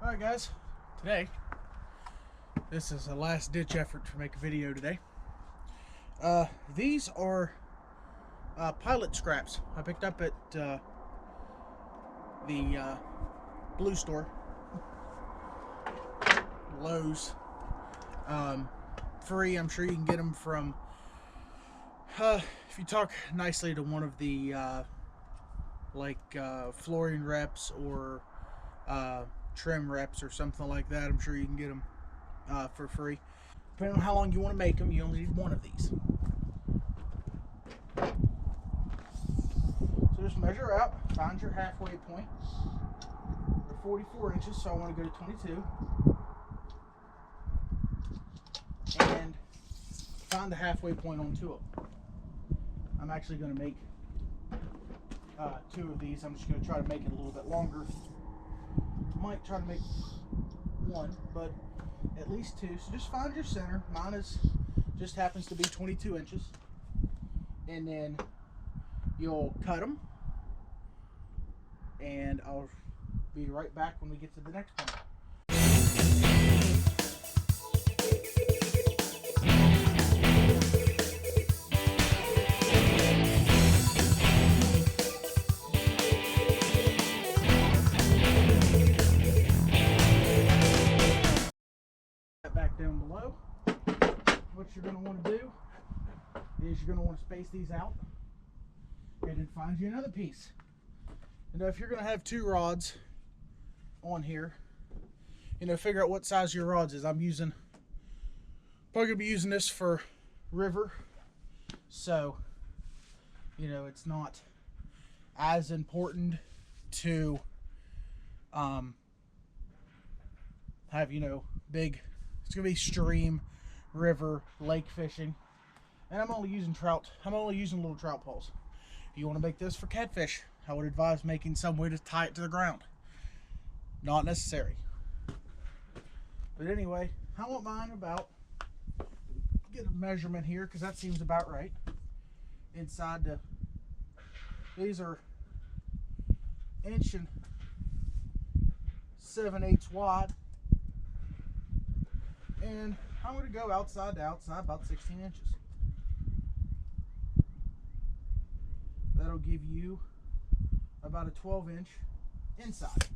Alright guys, today, this is a last ditch effort to make a video today. These are pilot scraps I picked up at the Blue Store, Lowe's. Free. I'm sure you can get them from, if you talk nicely to one of the flooring reps or trim reps or something like that. I'm sure you can get them for free. Depending on how long you want to make them, you only need one of these. So just measure out, find your halfway point. They're 44 inches, so I want to go to 22. And find the halfway point on two of them. I'm actually going to make two of these. I'm just going to try to make it a little bit longer. Might try to make one, but at least two. So just find your center. Mine just happens to be 22 inches. And then you'll cut them. And I'll be right back when we get to the next point. Back down below, what you're going to want to do is you're going to want to space these out and then find you another piece. And if you're going to have two rods on here, figure out what size your rods is. I'm probably going to be using this for river, so it's not as important to have big. It's going to be stream, river, lake fishing. And I'm only using trout. I'm only using little trout poles. If you want to make this for catfish, I would advise making some way to tie it to the ground. Not necessary. But anyway, I want mine about, get a measurement here because that seems about right. Inside these are 1.7/8 wide. And I'm going to go outside to outside about 16 inches. That'll give you about a 12-inch inside.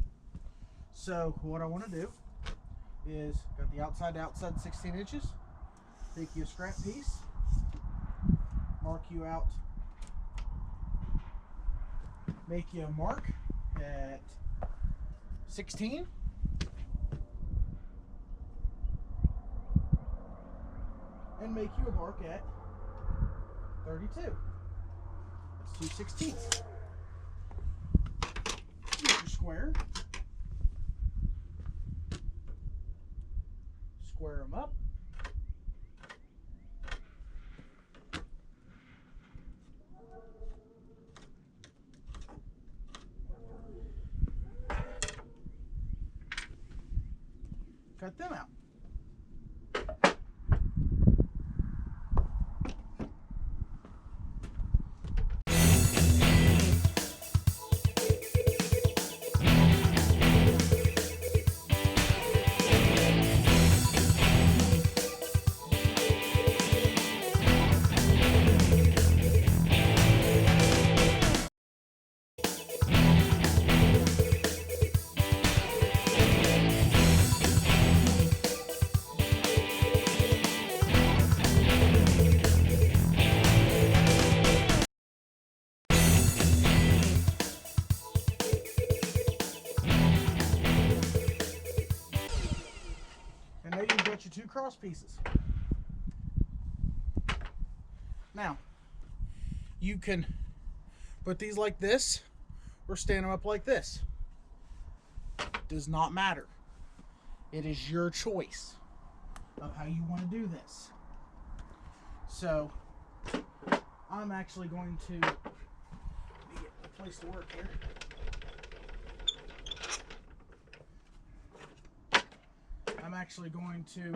So what I want to do is, got the outside to outside 16 inches. Take you a scrap piece, mark you out, make you a mark at 16. And make you a mark at 32. That's 2/16. Get your square. Square them up. Cut them out. And there you've got your two cross pieces. Now, you can put these like this or stand them up like this. Does not matter. It is your choice of how you want to do this. So, I'm actually going to get a place to work here. I'm actually going to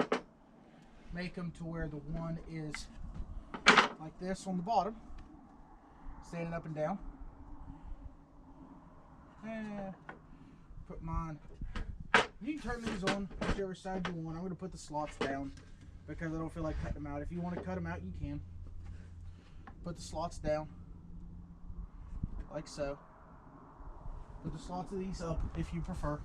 make them to where the one is like this on the bottom, standing up and down. And put mine You can turn these on whichever side you want. I'm going to put the slots down because I don't feel like cutting them out. If you want to cut them out, you can. Put the slots down like so. Put the slots of these up if you prefer.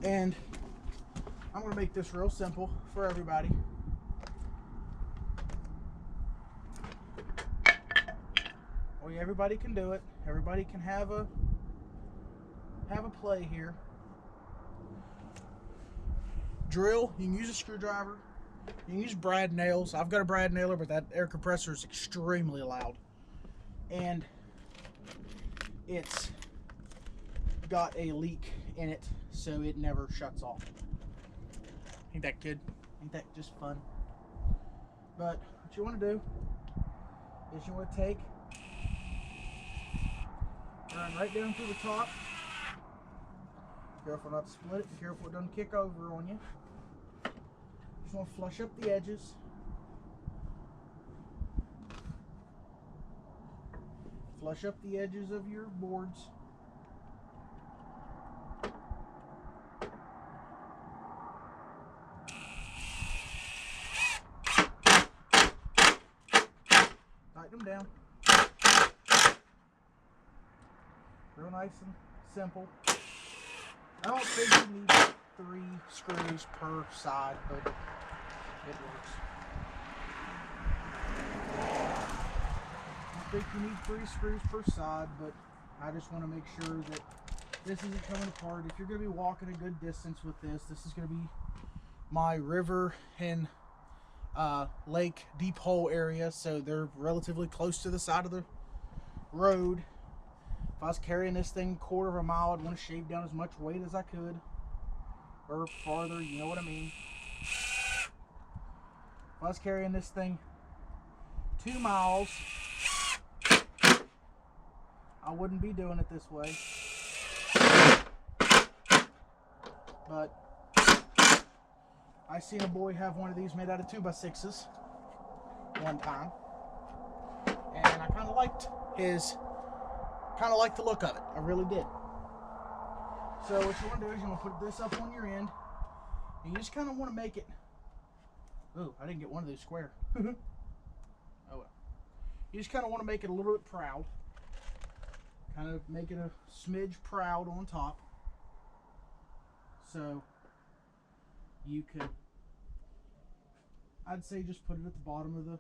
And I'm going to make this real simple for everybody. Well, everybody can do it. Everybody can have a play here. Drill, you can use a screwdriver. You can use brad nails. I've got a brad nailer, but that air compressor is extremely loud. And it's got a leak in it, so it never shuts off. Ain't that good? Ain't that just fun? But what you want to do is you want to take, run right down through the top. Careful not to split it. Be careful it doesn't kick over on you. Just want to flush up the edges. Flush up the edges of your boards. Tighten them down. Real nice and simple. I don't think you need 3 screws per side, but it works. I don't think you need 3 screws per side, but I just want to make sure that this isn't coming apart. If you're going to be walking a good distance with this, this is going to be my river and lake deep hole area, so they're relatively close to the side of the road. If I was carrying this thing 1/4 of a mile, I'd want to shave down as much weight as I could, or farther, you know what I mean. If I was carrying this thing 2 miles, I wouldn't be doing it this way. But I seen a boy have one of these made out of 2x6s one time, and I kind of liked the look of it. I really did. So what you want to do is you want to put this up on your end, and you just kind of want to make it. Oh, I didn't get one of those square. Oh well. You just kind of want to make it a little bit proud. Kind of make it a smidge proud on top. So you could, I'd say, just put it at the bottom of the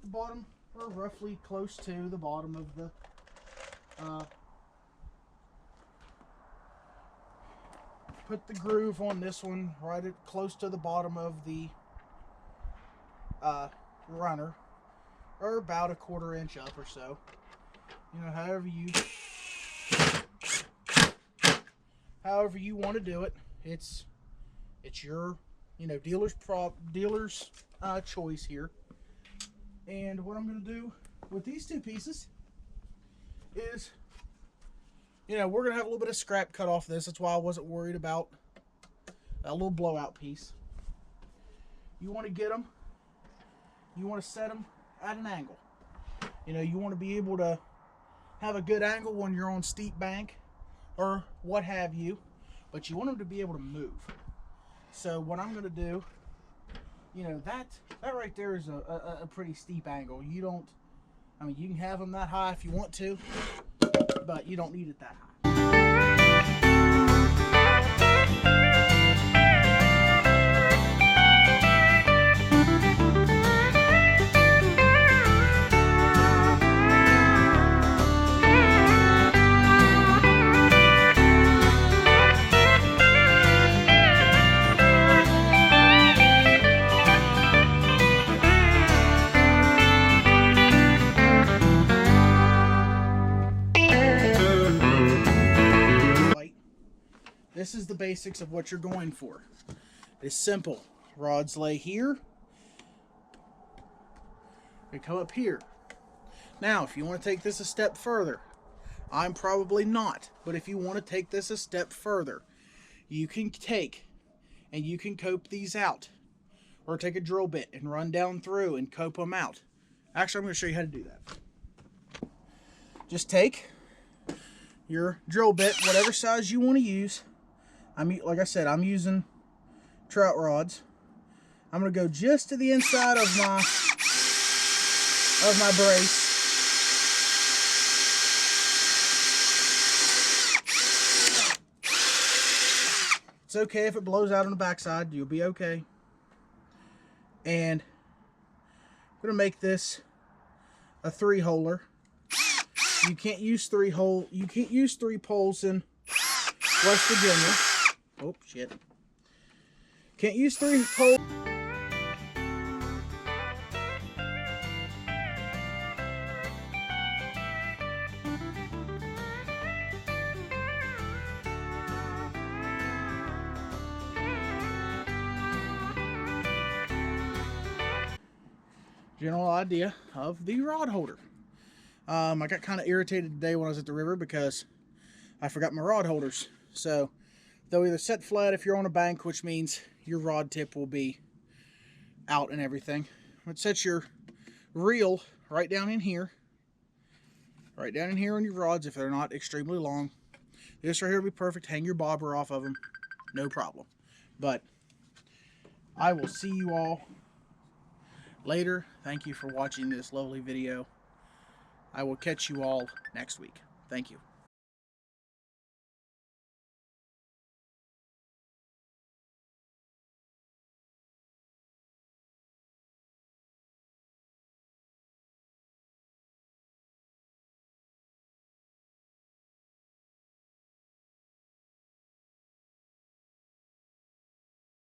bottom, or roughly close to the bottom of the put the groove on this one right at close to the bottom of the runner, or about a 1/4 inch up or so. You know, however you want to do it. It's your, you know, dealer's choice here. And what I'm going to do with these 2 pieces is, you know, we're going to have a little bit of scrap cut off this. That's why I wasn't worried about a little blowout piece. You want to get them, you want to set them at an angle. You know, you want to be able to have a good angle when you're on steep bank or what have you, but you want them to be able to move. So what I'm going to do, you know, that right there is a pretty steep angle. You don't, I mean, you can have them that high if you want to, but you don't need it that high. This is the basics of what you're going for. It's simple. Rods lay here. They come up here. Now, if you want to take this a step further, I'm probably not, but if you want to take this a step further, you can take and you can cope these out. Or take a drill bit and run down through and cope them out. Actually, I'm going to show you how to do that. Just take your drill bit, whatever size you want to use. Like I said, I'm using trout rods. I'm going to go just to the inside of my brace. It's okay if it blows out on the backside. You'll be okay. And I'm going to make this a 3-holer. You can't use 3 poles in West Virginia. Oh, shit. Can't use 3 poles. General idea of the rod holder. I got kind of irritated today when I was at the river because I forgot my rod holders. So they'll either set flat if you're on a bank, which means your rod tip will be out and everything. It sets your reel right down in here. Right down in here on your rods if they're not extremely long. This right here will be perfect. Hang your bobber off of them. No problem. But I will see you all later. Thank you for watching this lovely video. I will catch you all next week. Thank you.